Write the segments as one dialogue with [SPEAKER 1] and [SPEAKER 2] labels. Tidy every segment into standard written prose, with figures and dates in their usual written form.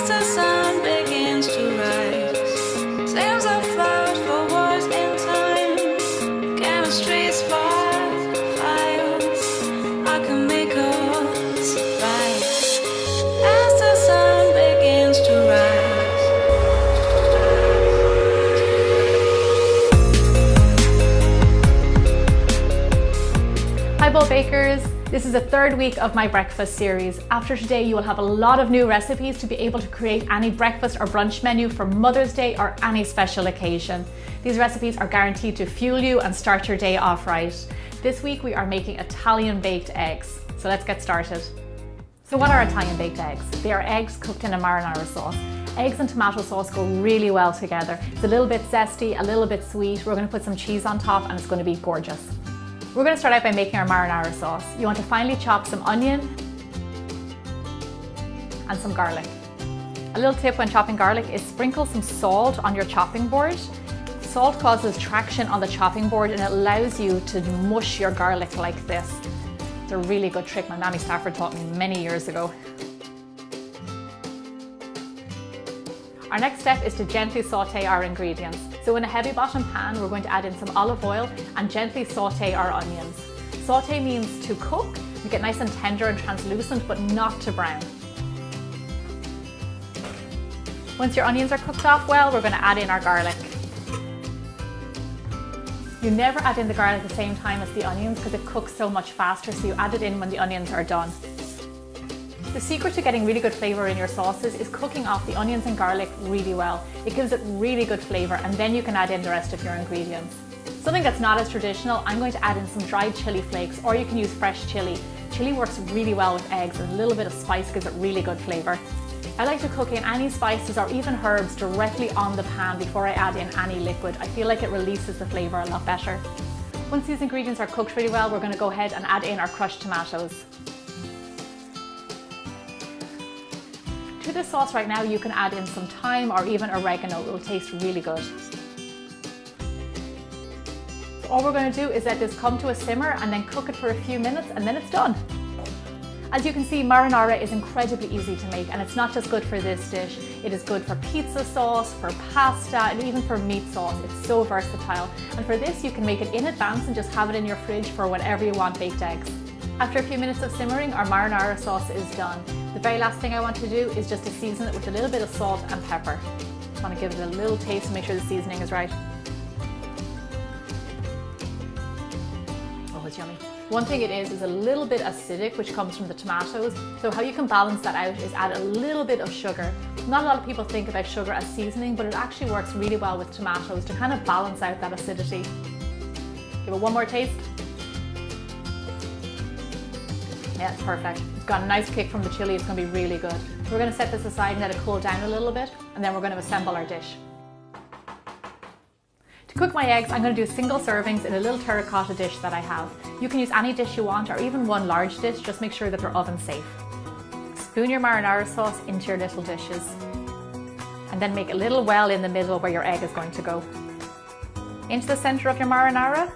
[SPEAKER 1] As the sun begins to rise, flames are flowers for wars in time. Chemistry spark fires, I can make us rise. As the sun begins to rise.
[SPEAKER 2] Hi Bowl Bakers! This is the third week of my breakfast series. After today you will have a lot of new recipes to be able to create any breakfast or brunch menu for Mother's Day or any special occasion. These recipes are guaranteed to fuel you and start your day off right. This week we are making Italian baked eggs. So let's get started. So what are Italian baked eggs? They are eggs cooked in a marinara sauce. Eggs and tomato sauce go really well together. It's a little bit zesty, a little bit sweet. We're going to put some cheese on top and it's going to be gorgeous. We're going to start out by making our marinara sauce. You want to finely chop some onion and some garlic. A little tip when chopping garlic is sprinkle some salt on your chopping board. Salt causes traction on the chopping board and it allows you to mush your garlic like this. It's a really good trick my Mammy Stafford taught me many years ago. Our next step is to gently saute our ingredients. So in a heavy bottom pan, we're going to add in some olive oil and gently saute our onions. Saute means to cook, you get nice and tender and translucent, but not to brown. Once your onions are cooked off well, we're going to add in our garlic. You never add in the garlic at the same time as the onions because it cooks so much faster, so you add it in when the onions are done. The secret to getting really good flavour in your sauces is cooking off the onions and garlic really well. It gives it really good flavour and then you can add in the rest of your ingredients. Something that's not as traditional, I'm going to add in some dried chilli flakes, or you can use fresh chilli. Chilli works really well with eggs and a little bit of spice gives it really good flavour. I like to cook in any spices or even herbs directly on the pan before I add in any liquid. I feel like it releases the flavour a lot better. Once these ingredients are cooked really well, we're going to go ahead and add in our crushed tomatoes. To this sauce right now, you can add in some thyme or even oregano. It will taste really good. So all we're going to do is let this come to a simmer and then cook it for a few minutes and then it's done. As you can see, marinara is incredibly easy to make and it's not just good for this dish. It is good for pizza sauce, for pasta and even for meat sauce. It's so versatile. And for this, you can make it in advance and just have it in your fridge for whenever you want baked eggs. After a few minutes of simmering, our marinara sauce is done. The very last thing I want to do is just to season it with a little bit of salt and pepper. I want to give it a little taste to make sure the seasoning is right. Oh, it's yummy. One thing it is a little bit acidic, which comes from the tomatoes. So how you can balance that out is add a little bit of sugar. Not a lot of people think about sugar as seasoning, but it actually works really well with tomatoes to kind of balance out that acidity. Give it one more taste. Yeah, it's perfect. It's got a nice kick from the chili. It's going to be really good. We're going to set this aside and let it cool down a little bit, and then we're going to assemble our dish. To cook my eggs, I'm going to do single servings in a little terracotta dish that I have. You can use any dish you want or even one large dish, just make sure that they're oven safe. Spoon your marinara sauce into your little dishes and then make a little well in the middle where your egg is going to go. Into the centre of your marinara,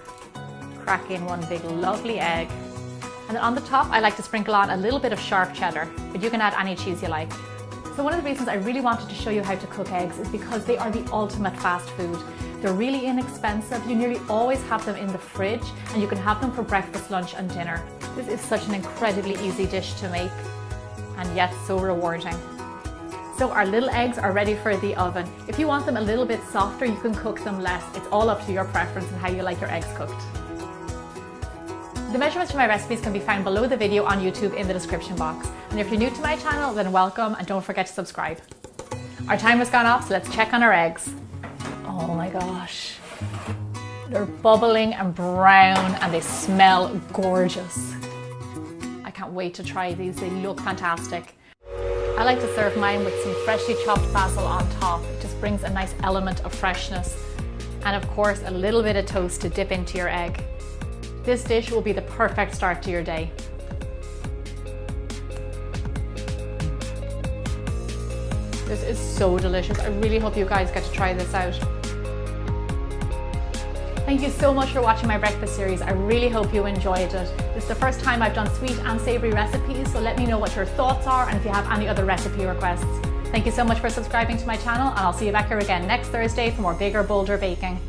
[SPEAKER 2] crack in one big lovely egg. And then on the top, I like to sprinkle on a little bit of sharp cheddar, but you can add any cheese you like. So one of the reasons I really wanted to show you how to cook eggs is because they are the ultimate fast food. They're really inexpensive. You nearly always have them in the fridge and you can have them for breakfast, lunch and dinner. This is such an incredibly easy dish to make and yet so rewarding. So our little eggs are ready for the oven. If you want them a little bit softer, you can cook them less. It's all up to your preference and how you like your eggs cooked. The measurements for my recipes can be found below the video on YouTube in the description box. And if you're new to my channel, then welcome and don't forget to subscribe. Our timer's gone off, so let's check on our eggs. Oh my gosh. They're bubbling and brown and they smell gorgeous. I can't wait to try these, they look fantastic. I like to serve mine with some freshly chopped basil on top. It just brings a nice element of freshness. And of course, a little bit of toast to dip into your egg. This dish will be the perfect start to your day. This is so delicious. I really hope you guys get to try this out. Thank you so much for watching my breakfast series. I really hope you enjoyed it. This is the first time I've done sweet and savoury recipes, so let me know what your thoughts are and if you have any other recipe requests. Thank you so much for subscribing to my channel, and I'll see you back here again next Thursday for more bigger, bolder baking.